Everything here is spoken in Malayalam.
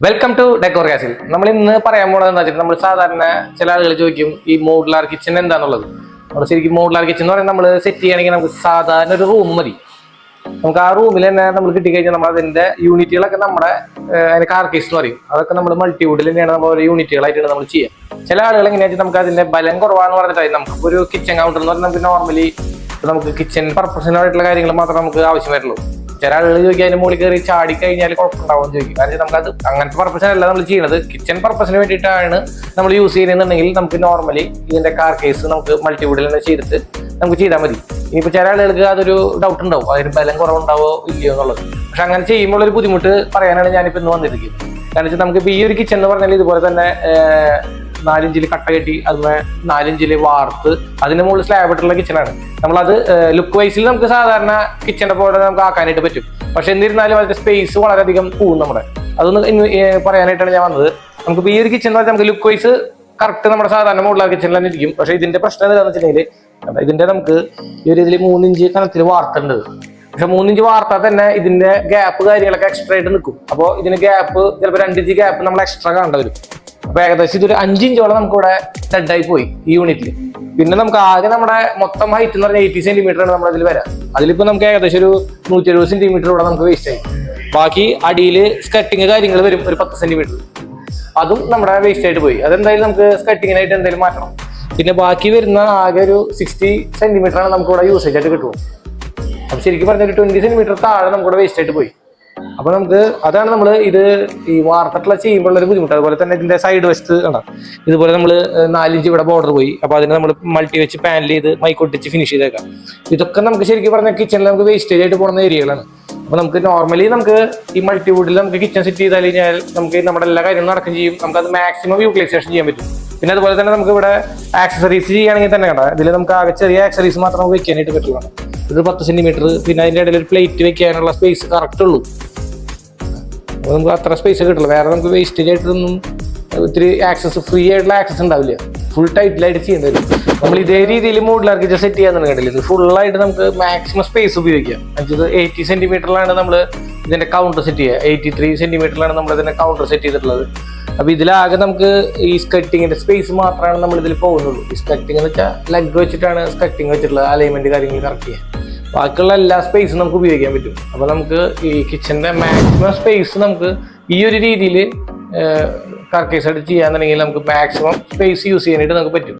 Welcome to decor castle. നമ്മൾ ഇന്ന് പറയാൻ പോണതെന്ന് വെച്ചാൽ നമ്മൾ സാധാരണ ചില ആളുകൾ ചോദിക്കും ഈ മോഡുലാർ കിച്ചൺ എന്താണെന്നുള്ളത്. നമ്മൾ ശരിക്കും മോഡുലാർ കിച്ചൺ എന്ന് പറയുന്നത് നമ്മൾ സെറ്റ് ചെയ്യുകയാണെങ്കിൽ നമുക്ക് സാധാരണ ഒരു റൂം മതി. നമുക്ക് ആ റൂമിൽ തന്നെ നമ്മൾ കിട്ടിക്കഴിഞ്ഞാൽ നമ്മൾ അതിന്റെ യൂണിറ്റുകളൊക്കെ നമ്മുടെ അതിന്റെ കാർക്കേസ് എന്ന് പറയും. അതൊക്കെ നമ്മൾ മൾട്ടിവുഡിൽ തന്നെയാണ് നമ്മൾ ഓരോ യൂണിറ്റുകളായിട്ടാണ് നമ്മൾ ചെയ്യുക. ചില ആളുകൾ എങ്ങനെയാ വെച്ചാൽ നമുക്ക് അതിന്റെ ബലം കുറവാന്ന് പറഞ്ഞിട്ടായി നമുക്ക് ഒരു കിച്ചൺ കൗണ്ടർ എന്ന് പറഞ്ഞാൽ നമുക്ക് നോർമലി നമുക്ക് കിച്ചൺ പർപ്പസിനായിട്ടുള്ള കാര്യങ്ങൾ മാത്രമേ നമുക്ക് ആവശ്യം വരുള്ളൂ. ചില ആളുകൾ ചോദിക്കുക അതിന്റെ മുകളിൽ കയറി ചാടി കഴിഞ്ഞാൽ കുഴപ്പമുണ്ടാവും ചോദിക്കും. കാരണം നമുക്കത് അങ്ങനത്തെ പർപ്പസിനല്ല നമ്മൾ ചെയ്യുന്നത്. കിച്ചൺ പർപ്പസിന് വേണ്ടിയിട്ടാണ് നമ്മൾ യൂസ് ചെയ്യുന്നതെന്നുണ്ടെങ്കിൽ നമുക്ക് നോർമലി ഇതിന്റെ കാർ കേസ് നമുക്ക് മൾട്ടിവുഡിൽ തന്നെ ചെയ്തിട്ട് നമുക്ക് ചെയ്താൽ മതി. ഇനിയിപ്പോൾ ചില ആളുകൾക്ക് അതൊരു ഡൗട്ട് ഉണ്ടാവും, അതിന് ബലം കുറവുണ്ടാവോ ഇല്ലയോ എന്നുള്ളത്. പക്ഷെ അങ്ങനെ ചെയ്യുമ്പോൾ ഒരു ബുദ്ധിമുട്ട് പറയാനാണ് ഞാനിപ്പോൾ ഇന്ന് വന്നിരിക്കുന്നത്. കാരണം വെച്ചാൽ നമുക്കിപ്പോൾ ഈ ഒരു കിച്ചൺ എന്ന് പറഞ്ഞാൽ ഇതുപോലെ തന്നെ 4 ഇഞ്ചിൽ കട്ട കെട്ടി അതുപോലെ 4 ഇഞ്ചിൽ വാർത്ത് അതിന് മുകളിൽ സ്ലാബ് ഇട്ടുള്ള കിച്ചണാണ്. നമ്മളത് ലുക്ക് വൈസിൽ നമുക്ക് സാധാരണ കിച്ചണിന്റെ പോലെ നമുക്ക് ആക്കാനായിട്ട് പറ്റും. പക്ഷെ എന്നിരുന്നാലും അതിന്റെ സ്പേസ് വളരെയധികം പോകും നമ്മുടെ. അതൊന്ന് പറയാനായിട്ടാണ് ഞാൻ വന്നത്. നമുക്കിപ്പോൾ ഈ ഒരു കിച്ചൺ എന്ന് പറഞ്ഞാൽ നമുക്ക് ലുക്ക് വൈസ് കറക്റ്റ് നമ്മുടെ സാധാരണ മോഡുലാർ കിച്ചണിൽ തന്നെ ഇരിക്കും. പക്ഷെ ഇതിന്റെ പ്രശ്നം എന്താണെന്ന് വെച്ചിട്ടുണ്ടെങ്കിൽ ഇതിന്റെ നമുക്ക് ഈ ഒരു ഇതിൽ 3 ഇഞ്ച് കനത്തിൽ വാർത്തേണ്ടത്. പക്ഷെ 3 ഇഞ്ച് വാർത്താൽ തന്നെ ഇതിന്റെ ഗ്യാപ്പ് കാര്യങ്ങളൊക്കെ എക്സ്ട്രാ ആയിട്ട് നിൽക്കും. അപ്പോൾ ഇതിന് ഗ്യാപ്പ് ചിലപ്പോൾ 2 ഇഞ്ച് ഗ്യാപ്പ് നമ്മൾ എക്സ്ട്രാ കാണേണ്ടി വരും. അപ്പൊ ഏകദേശം ഇതൊരു 5 ഇഞ്ചോളം നമുക്ക് ഇവിടെ ഡെഡായി പോയി ഈ യൂണിറ്റിൽ. പിന്നെ നമുക്ക് ആകെ നമ്മുടെ മൊത്തം ഹൈറ്റ് എന്ന് പറഞ്ഞാൽ 80 സെന്റിമീറ്റർ ആണ് നമ്മുടെ ഇതിൽ വരാം. അതിലിപ്പോ നമുക്ക് ഏകദേശം ഒരു 170 സെന്റിമീറ്റർ ഇവിടെ നമുക്ക് വേസ്റ്റ് ആയി. ബാക്കി അടിയിൽ സ്കട്ടിങ് കാര്യങ്ങൾ വരും ഒരു 10 സെന്റിമീറ്റർ. അതും നമ്മുടെ വേസ്റ്റ് ആയിട്ട് പോയി. അതെന്തായാലും നമുക്ക് സ്കട്ടിങ്ങിനായിട്ട് എന്തെങ്കിലും മാറ്റണം. പിന്നെ ബാക്കി വരുന്ന ആകെ ഒരു 60 സെന്റിമീറ്റർ ആണ് നമുക്ക് ഇവിടെ യൂസേജ് ആയിട്ട് കിട്ടും. അപ്പൊ ശരിക്കും പറഞ്ഞാൽ 20 സെന്റിമീറ്റർ താഴെ നമുക്കിവിടെ വേസ്റ്റ് ആയിട്ട് പോയി. അപ്പൊ നമുക്ക് അതാണ് നമ്മൾ ഇത് ഈ വാർത്തട്ടുള്ള ചെയ്യുമ്പോൾ ഒരു ബുദ്ധിമുട്ട്. അതുപോലെ തന്നെ ഇതിന്റെ സൈഡ് വശത്ത് കണ്ട ഇതുപോലെ നമ്മൾ 4 ഇഞ്ച് ഇവിടെ ബോർഡർ പോയി. അപ്പൊ അതിന് നമ്മൾ മൾട്ടി വെച്ച് പാനൽ ചെയ്ത് മൈക്കൊട്ടിച്ച് ഫിനിഷ് ചെയ്തേക്കാം. ഇതൊക്കെ നമുക്ക് ശരിക്കും പറഞ്ഞാൽ കിച്ചണിൽ നമുക്ക് വേസ്റ്റേജ് ആയിട്ട് പോകുന്ന ഏരിയകളാണ്. അപ്പൊ നമുക്ക് നോർമലി നമുക്ക് ഈ മൾട്ടിവുഡിൽ നമുക്ക് കിച്ചൺ സെറ്റ് ചെയ്താൽ കഴിഞ്ഞാൽ നമുക്ക് നമ്മുടെ എല്ലാ കാര്യങ്ങളും നടക്കും ചെയ്യും. നമുക്ക് അത് മാക്സിമം യൂട്ടിലൈസേഷൻ ചെയ്യാൻ പറ്റും. പിന്നെ അതുപോലെ തന്നെ നമുക്ക് ഇവിടെ ആക്സസറീസ് ചെയ്യുകയാണെങ്കിൽ തന്നെ കണ്ട ഇതിൽ നമുക്ക് ആകെ ചെറിയ ആക്സസറീസ് മാത്രം നമുക്ക് വെക്കാനായിട്ട് പറ്റുള്ളൂ. ഇത് 10 സെന്റിമീറ്റർ. പിന്നെ അതിന്റെ ഇടയിൽ ഒരു പ്ലേറ്റ് വെക്കാനുള്ള സ്പേസ് കറക്റ്റ് ഉള്ളൂ. നമുക്ക് അത്ര സ്പേസ് കിട്ടില്ല. വേറെ നമുക്ക് വേസ്റ്റേജ് ആയിട്ടൊന്നും ഒത്തിരി ആക്സസ് ഫ്രീ ആയിട്ടുള്ള ആക്സസ് ഉണ്ടാവില്ല. ഫുൾ ടൈറ്റിലായിട്ട് ചെയ്യേണ്ടി വരും. നമ്മൾ ഇതേ രീതിയിൽ മോഡുലാർ കിച്ചൺ സെറ്റ് ചെയ്യാൻ കണ്ടില്ല. ഇത് ഫുള്ളായിട്ട് നമുക്ക് മാക്സിമം സ്പേസ് ഉപയോഗിക്കാം. ഇത് 80 സെന്റിമീറ്ററിലാണ് നമ്മൾ ഇതിന്റെ കൗണ്ടർ സെറ്റ് ചെയ്യുക. 83 സെന്റിമീറ്ററിലാണ് നമ്മൾ ഇതിന്റെ കൗണ്ടർ സെറ്റ് ചെയ്തിട്ടുള്ളത്. അപ്പൊ ഇതിലാകെ നമുക്ക് ഈ സ്കട്ടിങ്ങിന്റെ സ്പേസ് മാത്രമാണ് നമ്മൾ ഇതിൽ പോകുന്നുള്ളൂ. ഈ സ്കട്ടിങ് എന്ന് വെച്ചാൽ ലെഗ് വെച്ചിട്ടാണ് സ്കട്ടിങ് വെച്ചിട്ടുള്ളത്. അലൈൻമെന്റ് കാര്യങ്ങൾ കറക്റ്റ് ചെയ്യാൻ. ബാക്കിയുള്ള എല്ലാ സ്പേസും നമുക്ക് ഉപയോഗിക്കാൻ പറ്റും. അപ്പൊ നമുക്ക് ഈ കിച്ചന്റെ മാക്സിമം സ്പേസ് നമുക്ക് ഈ ഒരു രീതിയിൽ കർക്കേസ് ആയിട്ട് ചെയ്യാന്നുണ്ടെങ്കിൽ നമുക്ക് മാക്സിമം സ്പേസ് യൂസ് ചെയ്യാനായിട്ട് നമുക്ക് പറ്റും.